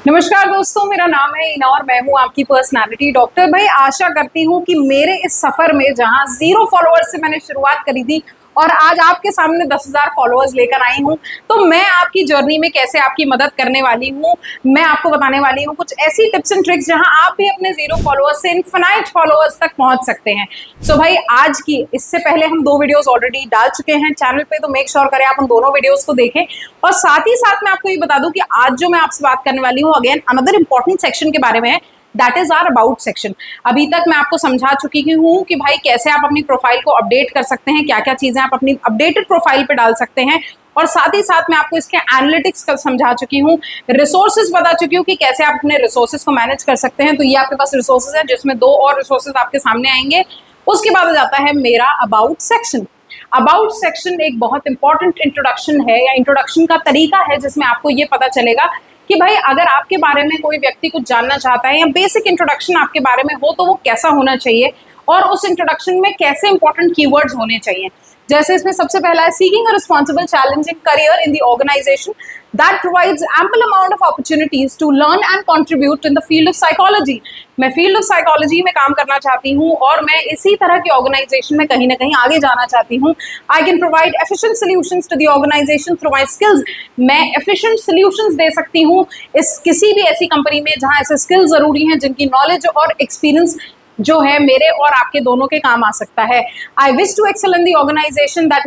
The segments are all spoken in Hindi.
नमस्कार दोस्तों, मेरा नाम है इना और मैं हूं आपकी पर्सनालिटी डॉक्टर। भाई, आशा करती हूं कि मेरे इस सफर में जहां 0 फॉलोअर्स से मैंने शुरुआत करी थी और आज आपके सामने 10,000 फॉलोअर्स लेकर आई हूं, तो मैं आपकी जर्नी में कैसे आपकी मदद करने वाली हूं, मैं आपको बताने वाली हूं कुछ ऐसी टिप्स एंड ट्रिक्स जहां आप भी अपने 0 फॉलोअर्स से इनफिनाइट फॉलोअर्स तक पहुंच सकते हैं। सो भाई, आज की इससे पहले हम 2 वीडियोस ऑलरेडी डाल चुके हैं चैनल पे, तो मेक श्योर करें आप उन दोनों वीडियोस को देखें। और साथ ही साथ मैं आपको ये बता दूं कि आज जो मैं आपसे बात करने वाली हूँ, अगेन अनदर इंपॉर्टेंट सेक्शन के बारे में है, that is our about section. अभी तक मैं आपको समझा चुकी हूँ कि भाई कैसे आप अपनी प्रोफाइल को अपडेट कर सकते हैं, क्या क्या चीजें आप अपनी अपडेटेड प्रोफाइल पे डाल सकते हैं, और साथ ही साथ मैं आपको इसके एनालिटिक्स का समझा चुकी हूँ, रिसोर्सेज बता चुकी हूँ कि कैसे आप अपने रिसोर्सेज को मैनेज कर सकते हैं। तो ये आपके पास रिसोर्सेज है, जिसमें 2 और रिसोर्सेज आपके सामने आएंगे। उसके बाद आ जाता है मेरा अबाउट सेक्शन। अबाउट सेक्शन एक बहुत इंपॉर्टेंट इंट्रोडक्शन है, या इंट्रोडक्शन का तरीका है जिसमें आपको ये पता चलेगा कि भाई अगर आपके बारे में कोई व्यक्ति कुछ जानना चाहता है, या बेसिक इंट्रोडक्शन आपके बारे में हो, तो वो कैसा होना चाहिए और उस इंट्रोडक्शन में कैसे इंपॉर्टेंट कीवर्ड्स होने चाहिए। जैसे इसमें सबसे पहला है seeking a responsible challenging career in the organisation that provides ample amount of opportunities to learn and contribute in the field of psychology. मैं फील्ड ऑफ साइकोलॉजी में काम करना चाहती हूँ और मैं इसी तरह की ऑर्गेनाइजेशन में कहीं ना कहीं आगे जाना चाहती हूँ। I can provide efficient solutions to the organisation through my skills. मैं एफिशिएंट सॉल्यूशंस दे सकती हूँ इस किसी भी ऐसी कंपनी में जहाँ ऐसे स्किल्स जरूरी हैं, जिनकी नॉलेज और एक्सपीरियंस जो है मेरे और आपके दोनों के काम आ सकता है। I wish to excel in the organisation that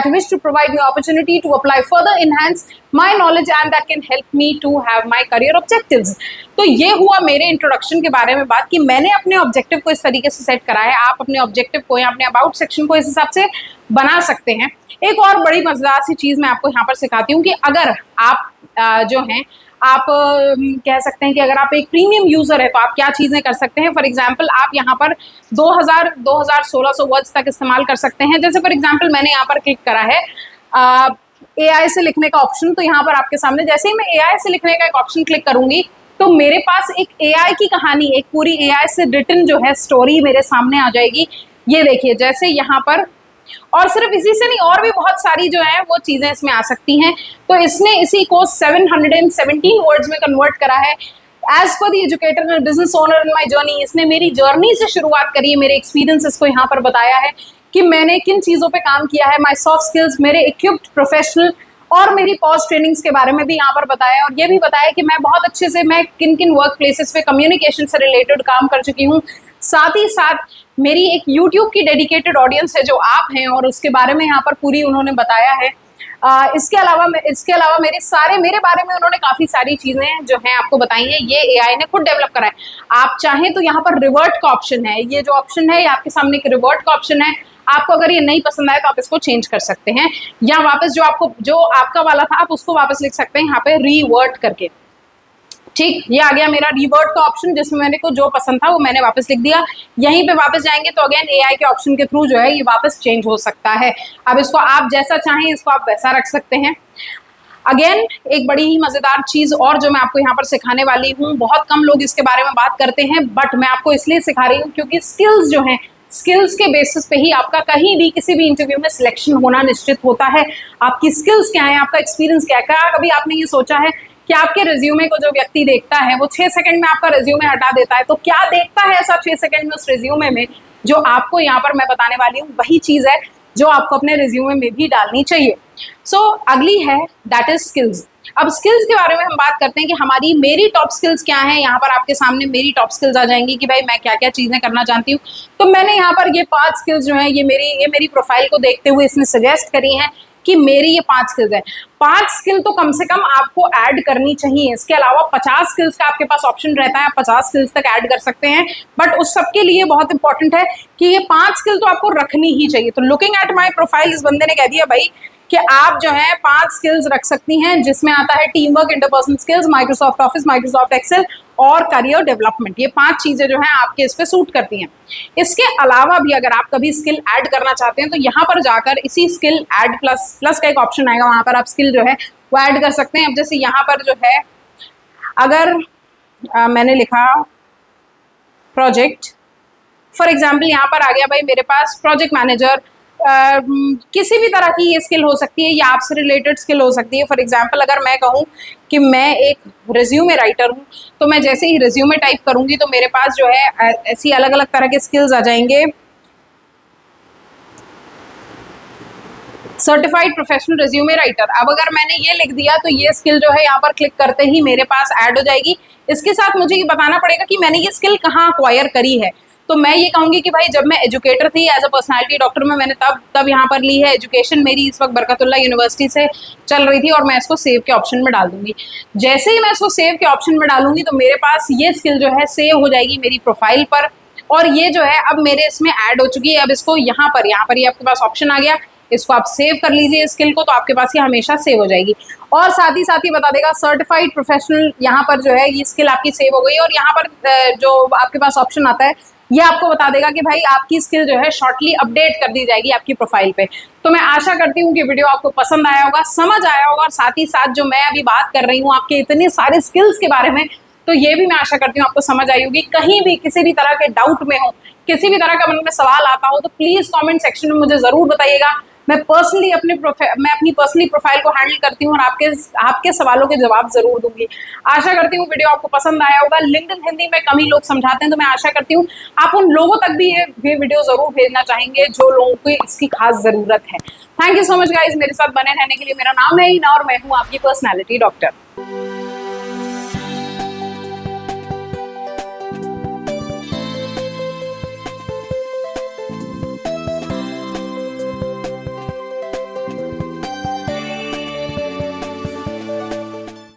wish to provide me opportunity to apply further enhance my knowledge and that can help me to have my career objectives. तो ये हुआ मेरे इंट्रोडक्शन के बारे में बात, कि मैंने अपने ऑब्जेक्टिव को इस तरीके से सेट करा है। आप अपने ऑब्जेक्टिव को या अपने अबाउट सेक्शन को इस हिसाब से बना सकते हैं। एक और बड़ी मजेदार सी चीज मैं आपको यहाँ पर सिखाती हूँ कि अगर आप जो हैं आप कह सकते हैं कि अगर आप एक प्रीमियम यूजर है तो आप क्या चीजें कर सकते हैं। फॉर एग्जांपल, आप यहाँ पर 2600 वर्ड्स तक इस्तेमाल कर सकते हैं। जैसे फॉर एग्जांपल मैंने यहाँ पर क्लिक करा है एआई से लिखने का ऑप्शन, तो यहाँ पर आपके सामने जैसे ही मैं एआई से लिखने का एक ऑप्शन क्लिक करूंगी, तो मेरे पास एक एआई की कहानी, एक पूरी एआई से रिटन जो है स्टोरी मेरे सामने आ जाएगी। ये देखिए, जैसे यहाँ पर, और सिर्फ इसी से नहीं, और भी बहुत सारी जो है वो चीजें इसमें आ सकती हैं। तो इसने इसी को 717 वर्ड्स में कन्वर्ट करा है। As per the educator and business owner in my journey, इसने मेरी जर्नी से शुरुआत करी है, मेरे एक्सपीरियंसेस को यहाँ पर बताया है कि मैंने किन चीजों पे काम किया है, माय सॉफ्ट स्किल्स, मेरे इक्विप्ड प्रोफेशनल और मेरी पॉज ट्रेनिंग्स के बारे में भी यहाँ पर बताया, और ये भी बताया कि मैं बहुत अच्छे से मैं किन किन वर्क प्लेसेस पे कम्युनिकेशन से रिलेटेड काम कर चुकी हूँ। साथ ही साथ मेरी एक यूट्यूब की डेडिकेटेड ऑडियंस है जो आप हैं, और उसके बारे में यहाँ पर पूरी उन्होंने बताया है। इसके अलावा मेरे बारे में उन्होंने काफी सारी चीजें जो हैं आपको बताई हैं। ये एआई ने खुद डेवलप करा है। आप चाहें तो यहाँ पर रिवर्ट का ऑप्शन है, ये जो ऑप्शन है ये आपके सामने एक रिवर्ट का ऑप्शन है। आपको अगर ये नहीं पसंद आए तो आप इसको चेंज कर सकते हैं, या वापस जो आपका वाला था आप उसको वापस लिख सकते हैं यहाँ पे रीवर्ट करके। ठीक, ये आ गया मेरा रिवर्ट का ऑप्शन, जिसमें मेरे को जो पसंद था वो मैंने वापस लिख दिया। यहीं पे वापस जाएंगे तो अगेन एआई के ऑप्शन के थ्रू जो है ये वापस चेंज हो सकता है। अब इसको आप जैसा चाहें इसको आप वैसा रख सकते हैं। अगेन एक बड़ी ही मजेदार चीज और जो मैं आपको यहाँ पर सिखाने वाली हूँ, बहुत कम लोग इसके बारे में बात करते हैं, बट मैं आपको इसलिए सिखा रही हूँ क्योंकि स्किल्स जो हैं, स्किल्स के बेसिस पे ही आपका कहीं भी किसी भी इंटरव्यू में सिलेक्शन होना निश्चित होता है। आपकी स्किल्स क्या है, आपका एक्सपीरियंस क्या है। क्या कभी आपने ये सोचा है कि आपके रिज्यूमे को जो व्यक्ति देखता है वो 6 सेकंड में आपका रिज्यूमे हटा देता है, तो क्या देखता है ऐसा 6 सेकंड में उस रिज्यूमे में? जो आपको यहाँ पर मैं बताने वाली हूँ वही चीज है जो आपको अपने रिज्यूमे में भी डालनी चाहिए। सो अगली है दैट इज स्किल्स। अब स्किल्स के बारे में हम बात करते हैं कि मेरी टॉप स्किल्स क्या हैं। यहाँ पर आपके सामने मेरी टॉप स्किल्स आ जाएंगी कि भाई मैं क्या क्या चीजें करना चाहती हूँ। तो मैंने यहाँ पर ये 5 स्किल्स जो है ये मेरी प्रोफाइल को देखते हुए इसने सजेस्ट करी हैं कि मेरी ये 5 स्किल्स है। 5 स्किल तो कम से कम आपको ऐड करनी चाहिए। इसके अलावा 50 स्किल्स का आपके पास ऑप्शन रहता है, आप 50 स्किल्स तक ऐड कर सकते हैं, बट उस सब के लिए बहुत इंपॉर्टेंट है कि ये 5 स्किल तो आपको रखनी ही चाहिए। तो लुकिंग एट माई प्रोफाइल, इस बंदे ने कह दिया भाई कि आप जो है 5 स्किल्स रख सकती हैं, जिसमें आता है team work, interpersonal skills, Microsoft Office, Microsoft Excel और करियर डेवलपमेंट। ये 5 चीजें जो हैं आपके इस पे सूट करती हैं। इसके अलावा भी अगर आप कभी स्किल ऐड करना चाहते हैं तो यहाँ पर जाकर इसी स्किल ऐड प्लस का एक ऑप्शन आएगा, वहां पर आप स्किल जो है वो ऐड कर सकते हैं। अब जैसे यहाँ पर जो है अगर मैंने लिखा प्रोजेक्ट, फॉर एग्जाम्पल यहाँ पर आ गया भाई मेरे पास प्रोजेक्ट मैनेजर किसी भी तरह की ये स्किल हो सकती है या आपसे रिलेटेड स्किल हो सकती है। फॉर एग्जांपल अगर मैं कहूँ कि मैं एक रिज्यूमे राइटर हूँ, तो मैं जैसे ही रिज्यूमे टाइप करूंगी तो मेरे पास जो है ऐसी अलग अलग तरह के स्किल्स आ जाएंगे। सर्टिफाइड प्रोफेशनल रिज्यूमे राइटर, अब अगर मैंने ये लिख दिया तो ये स्किल जो है यहाँ पर क्लिक करते ही मेरे पास ऐड हो जाएगी। इसके साथ मुझे ये बताना पड़ेगा कि मैंने ये स्किल कहाँ अक्वायर करी है। तो मैं ये कहूंगी कि भाई जब मैं एजुकेटर थी एज अ पर्सनालिटी डॉक्टर में, मैंने तब यहाँ पर ली है। एजुकेशन मेरी इस वक्त बरकतुल्लाह यूनिवर्सिटी से चल रही थी और मैं इसको सेव के ऑप्शन में डाल दूंगी। जैसे ही मैं इसको सेव के ऑप्शन में डालूंगी तो मेरे पास ये स्किल जो है सेव हो जाएगी मेरी प्रोफाइल पर, और ये जो है अब मेरे इसमें ऐड हो चुकी है। अब इसको यहाँ पर ये आपके पास ऑप्शन आ गया, इसको आप सेव कर लीजिए स्किल को, तो आपके पास ये हमेशा सेव हो जाएगी। और साथ ही बता देगा सर्टिफाइड प्रोफेशनल, यहाँ पर जो है ये स्किल आपकी सेव हो गई। और यहाँ पर जो आपके पास ऑप्शन आता है ये आपको बता देगा कि भाई आपकी स्किल जो है शॉर्टली अपडेट कर दी जाएगी आपकी प्रोफाइल पे। तो मैं आशा करती हूँ कि वीडियो आपको पसंद आया होगा, समझ आया होगा, और साथ ही साथ जो मैं अभी बात कर रही हूँ आपके इतने सारे स्किल्स के बारे में, तो ये भी मैं आशा करती हूँ आपको समझ आई होगी। कहीं भी किसी भी तरह के डाउट में हो, किसी भी तरह का मन में सवाल आता हो, तो प्लीज कमेंट सेक्शन में मुझे जरूर बताइएगा। मैं अपनी पर्सनली प्रोफाइल को हैंडल करती हूँ और आपके सवालों के जवाब जरूर दूंगी। आशा करती हूँ वीडियो आपको पसंद आया होगा। लिंक्डइन हिंदी में कम ही लोग समझाते हैं, तो मैं आशा करती हूँ आप उन लोगों तक भी ये वीडियो जरूर भेजना चाहेंगे जो लोगों को इसकी खास जरूरत है। Thank you so much guys मेरे साथ बने रहने के लिए। मेरा नाम है ईना और मैं हूँ आपकी पर्सनैलिटी डॉक्टर।